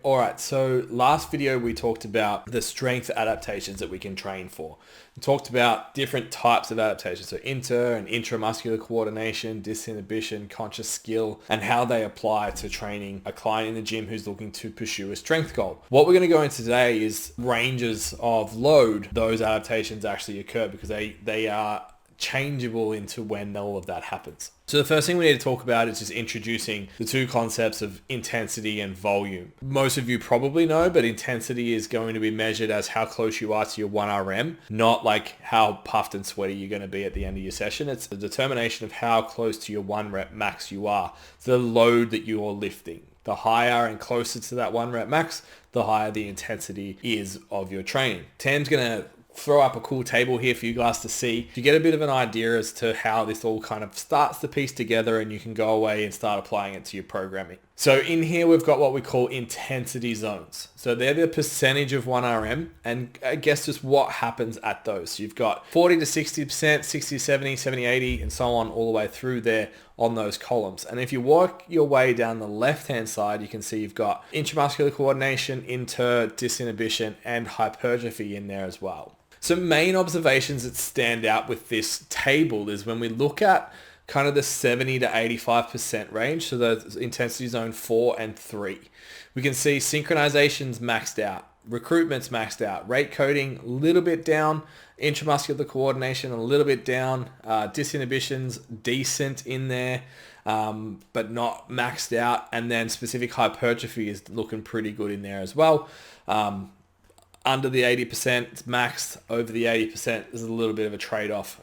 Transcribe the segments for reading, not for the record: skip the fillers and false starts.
All right, so last video we talked about the strength adaptations that we can train for. We talked about different types of adaptations, so inter and intramuscular coordination, disinhibition, conscious skill, and how they apply to training a client in the gym who's looking to pursue a strength goal. What we're going to go into today is ranges of load those adaptations actually occur, because they are changeable into when all of that happens. So the first thing we need to talk about is just introducing the two concepts of intensity and volume. Most of you probably know, but intensity is going to be measured as how close you are to your 1RM, not like how puffed and sweaty you're going to be at the end of your session. It's the determination of how close to your 1 rep max you are, the load that you're lifting. The higher and closer to that 1 rep max, the higher the intensity is of your training. Tam's going to throw up a cool table here for you guys to see to get a bit of an idea as to how this all kind of starts to piece together, and you can go away and start applying it to your programming. So in here, we've got what we call intensity zones. So they're the percentage of 1RM, and I guess just what happens at those. So you've got 40 to 60%, 60, 70, 70, 80, and so on all the way through there on those columns. And if you work your way down the left-hand side, you can see you've got intramuscular coordination, inter, disinhibition, and hypertrophy in there as well. Some main observations that stand out with this table is when we look at kind of the 70 to 85% range, so the intensity zone 4 and 3. We can see synchronization's maxed out, recruitment's maxed out, rate coding a little bit down, intramuscular coordination a little bit down, disinhibition's decent in there, but not maxed out, and then specific hypertrophy is looking pretty good in there as well. Under the 80%, it's maxed. Over the 80%, there's a little bit of a trade-off,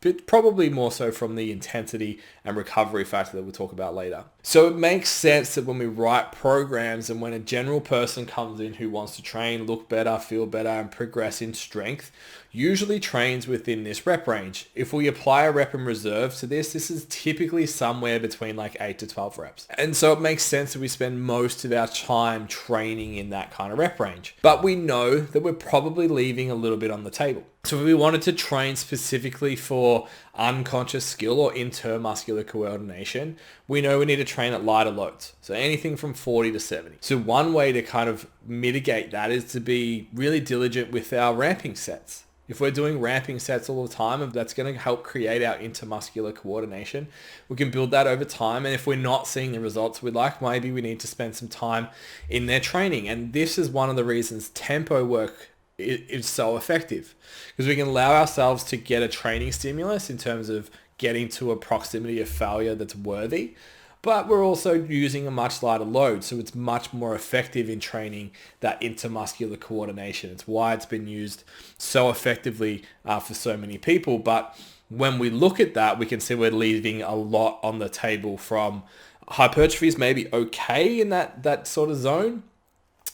but probably more so from the intensity and recovery factor that we'll talk about later. So it makes sense that when we write programs and when a general person comes in who wants to train, look better, feel better, and progress in strength, usually trains within this rep range. If we apply a rep in reserve to this is typically somewhere between like 8 to 12 reps. And so it makes sense that we spend most of our time training in that kind of rep range. But we know that we're probably leaving a little bit on the table. So if we wanted to train specifically for unconscious skill or intermuscular coordination, we know we need to train at lighter loads. So anything from 40 to 70. So one way to kind of mitigate that is to be really diligent with our ramping sets. If we're doing ramping sets all the time, that's going to help create our intermuscular coordination. We can build that over time. And if we're not seeing the results we'd like, maybe we need to spend some time in their training. And this is one of the reasons tempo work is so effective, because we can allow ourselves to get a training stimulus in terms of getting to a proximity of failure that's worthy, but we're also using a much lighter load. So it's much more effective in training that intermuscular coordination. It's why it's been used so effectively for so many people. But when we look at that, we can see we're leaving a lot on the table. From hypertrophy is maybe okay in that sort of zone.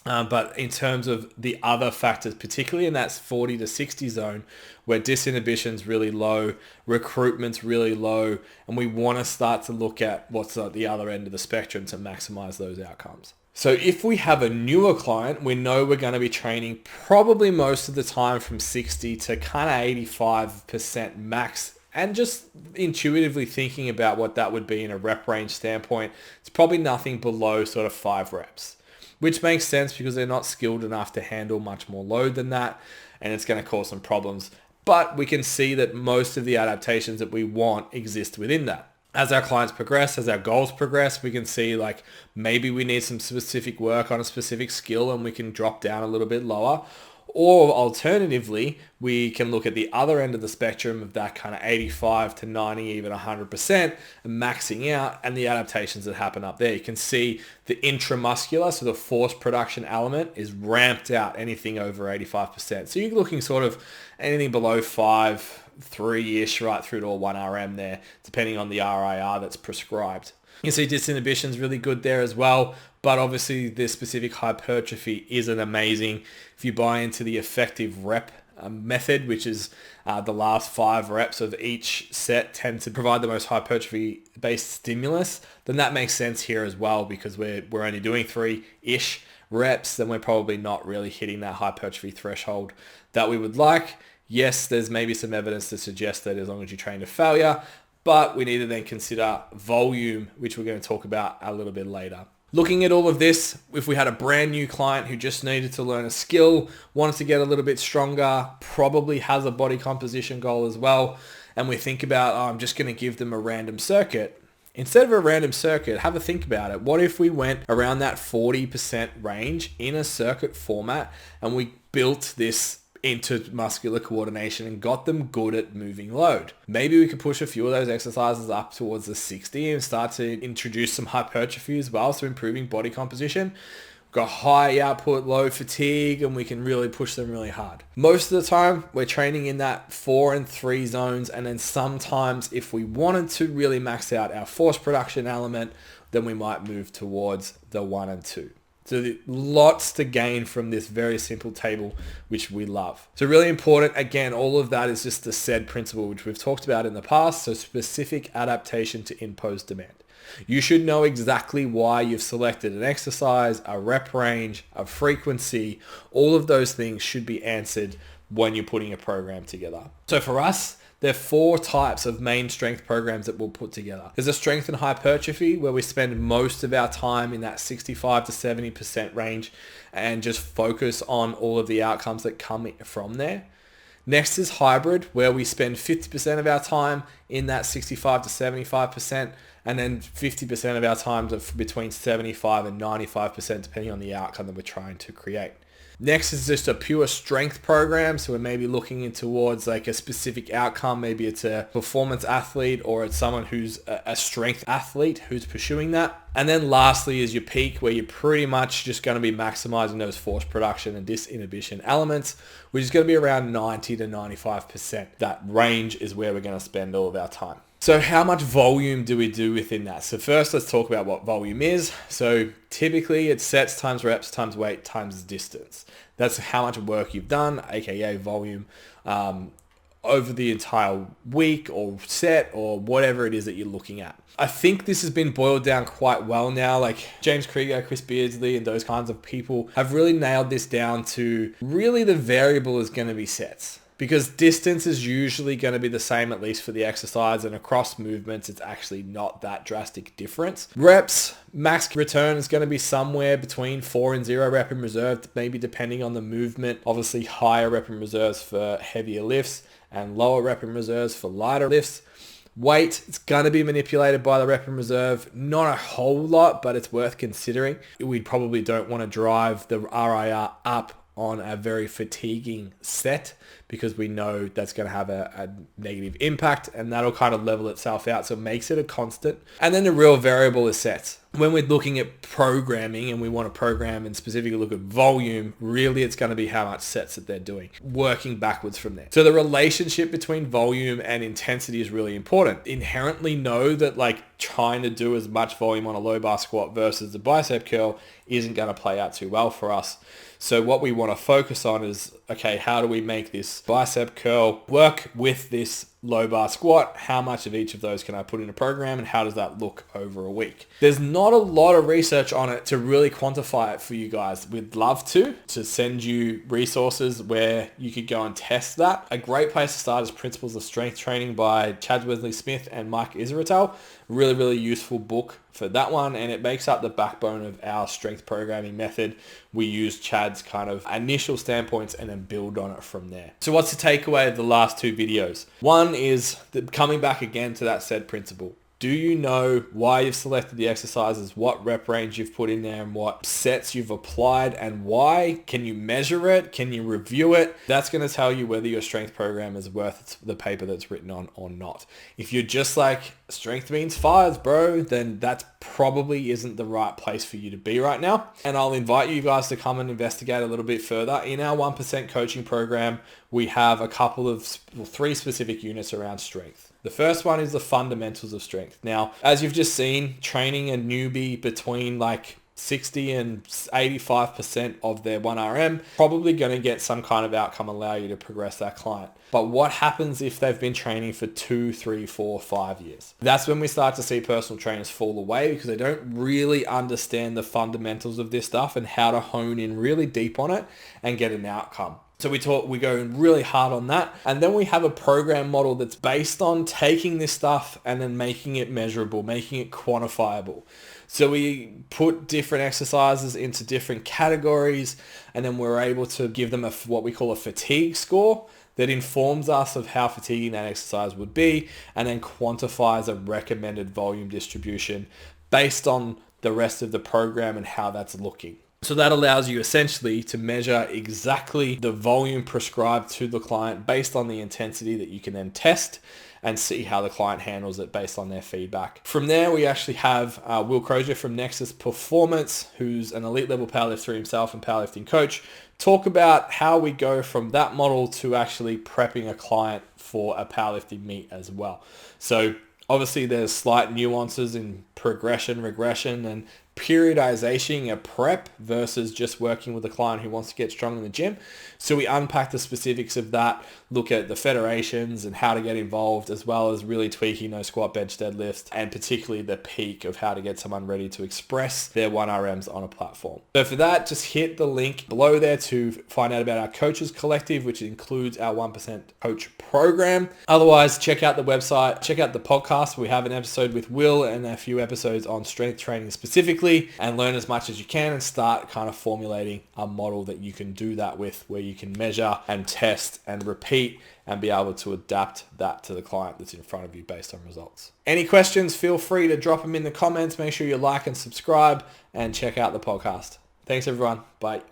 But in terms of the other factors, particularly in that 40 to 60 zone, where disinhibition's really low, recruitment's really low, and we want to start to look at what's at the other end of the spectrum to maximize those outcomes. So if we have a newer client, we know we're going to be training probably most of the time from 60 to kind of 85% max. And just intuitively thinking about what that would be in a rep range standpoint, it's probably nothing below sort of 5 reps. Which makes sense because they're not skilled enough to handle much more load than that, and it's going to cause some problems. But we can see that most of the adaptations that we want exist within that. As our clients progress, as our goals progress, we can see like maybe we need some specific work on a specific skill and we can drop down a little bit lower. Or alternatively, we can look at the other end of the spectrum of that kind of 85 to 90, even 100%, and maxing out, and the adaptations that happen up there. You can see the intramuscular, so the force production element, is ramped out anything over 85%. So you're looking sort of anything below 5, 3-ish, right through to a 1RM there, depending on the RIR that's prescribed. You can see disinhibition is really good there as well, but obviously the specific hypertrophy isn't amazing. If you buy into the effective rep method, which is the last 5 reps of each set tend to provide the most hypertrophy-based stimulus, then that makes sense here as well, because we're only doing 3-ish reps, then we're probably not really hitting that hypertrophy threshold that we would like. Yes, there's maybe some evidence to suggest that as long as you train to failure, but we need to then consider volume, which we're going to talk about a little bit later. Looking at all of this, if we had a brand new client who just needed to learn a skill, wanted to get a little bit stronger, probably has a body composition goal as well, and we think about, I'm just going to give them a random circuit. Instead of a random circuit, have a think about it. What if we went around that 40% range in a circuit format and we built this intermuscular coordination and got them good at moving load? Maybe we could push a few of those exercises up towards the 60 and start to introduce some hypertrophy as well, so improving body composition. Got high output, low fatigue, and we can really push them really hard. Most of the time, we're training in that 4 and 3 zones, and then sometimes if we wanted to really max out our force production element, then we might move towards the 1 and 2. So lots to gain from this very simple table, which we love. So really important, again, all of that is just the SAID principle, which we've talked about in the past. So specific adaptation to imposed demand. You should know exactly why you've selected an exercise, a rep range, a frequency. All of those things should be answered when you're putting a program together. So for us, there are 4 types of main strength programs that we'll put together. There's a strength and hypertrophy, where we spend most of our time in that 65 to 70% range and just focus on all of the outcomes that come from there. Next is hybrid, where we spend 50% of our time in that 65 to 75%, and then 50% of our time between 75 and 95%, depending on the outcome that we're trying to create. Next is just a pure strength program. So we're maybe looking in towards like a specific outcome. Maybe it's a performance athlete, or it's someone who's a strength athlete who's pursuing that. And then lastly is your peak, where you're pretty much just going to be maximizing those force production and disinhibition elements, which is going to be around 90 to 95%. That range is where we're going to spend all of our time. So how much volume do we do within that? So first, let's talk about what volume is. So typically it's sets times reps times weight times distance. That's how much work you've done, aka volume, over the entire week or set or whatever it is that you're looking at. I think this has been boiled down quite well now. Like James Krieger, Chris Beardsley, and those kinds of people have really nailed this down to really the variable is going to be sets. Because distance is usually going to be the same, at least for the exercise, and across movements, it's actually not that drastic difference. Reps, max return is going to be somewhere between 4 and 0 rep in reserve, maybe depending on the movement. Obviously, higher rep in reserves for heavier lifts and lower rep in reserves for lighter lifts. Weight, it's going to be manipulated by the rep in reserve. Not a whole lot, but it's worth considering. We probably don't want to drive the RIR up on a very fatiguing set, because we know that's going to have a negative impact, and that'll kind of level itself out. So it makes it a constant. And then the real variable is sets. When we're looking at programming and we want to program and specifically look at volume, really it's going to be how much sets that they're doing, working backwards from there. So the relationship between volume and intensity is really important. Inherently know that like trying to do as much volume on a low bar squat versus the bicep curl isn't going to play out too well for us. So what we want to focus on is, okay, how do we make this bicep curl work with this low bar squat? How much of each of those can I put in a program, and how does that look over a week? There's not a lot of research on it to really quantify it for you guys. We'd love to send you resources where you could go and test that. A great place to start is Principles of Strength Training by Chad Wesley Smith and Mike Israetel. Really, really useful book for that one, and it makes up the backbone of our strength programming method. We use Chad's kind of initial standpoints and then build on it from there. So what's the takeaway of the last 2 videos? One is coming back again to that SAID principle. Do you know why you've selected the exercises, what rep range you've put in there, and what sets you've applied, and why? Can you measure it? Can you review it? That's going to tell you whether your strength program is worth the paper that's written on or not. If you're just like, strength means fires, bro, then that probably isn't the right place for you to be right now. And I'll invite you guys to come and investigate a little bit further. In our 1% coaching program, we have a couple of 3 specific units around strength. The first one is the fundamentals of strength. Now, as you've just seen, training a newbie between like 60 and 85% of their 1RM, probably going to get some kind of outcome, allow you to progress that client. But what happens if they've been training for 2, 3, 4, 5 years? That's when we start to see personal trainers fall away, because they don't really understand the fundamentals of this stuff and how to hone in really deep on it and get an outcome. So we go really hard on that. And then we have a program model that's based on taking this stuff and then making it measurable, making it quantifiable. So we put different exercises into different categories, and then we're able to give them what we call a fatigue score that informs us of how fatiguing that exercise would be, and then quantifies a recommended volume distribution based on the rest of the program and how that's looking. So that allows you essentially to measure exactly the volume prescribed to the client based on the intensity that you can then test and see how the client handles it based on their feedback. From there, we actually have Will Crozier from Nexus Performance, who's an elite level powerlifter himself and powerlifting coach, talk about how we go from that model to actually prepping a client for a powerlifting meet as well. So obviously there's slight nuances in progression, regression, and periodization a prep versus just working with a client who wants to get strong in the gym. So we unpack the specifics of that, look at the federations and how to get involved, as well as really tweaking those squat, bench, deadlifts, and particularly the peak of how to get someone ready to express their 1RMs on a platform. So for that, just hit the link below there to find out about our Coaches Collective, which includes our 1% Coach program. Otherwise, check out the website, check out the podcast. We have an episode with Will and a few episodes on strength training specifically, and learn as much as you can and start kind of formulating a model that you can do that with, where you can measure and test and repeat and be able to adapt that to the client that's in front of you based on results. Any questions, feel free to drop them in the comments. Make sure you like and subscribe and check out the podcast. Thanks everyone. Bye.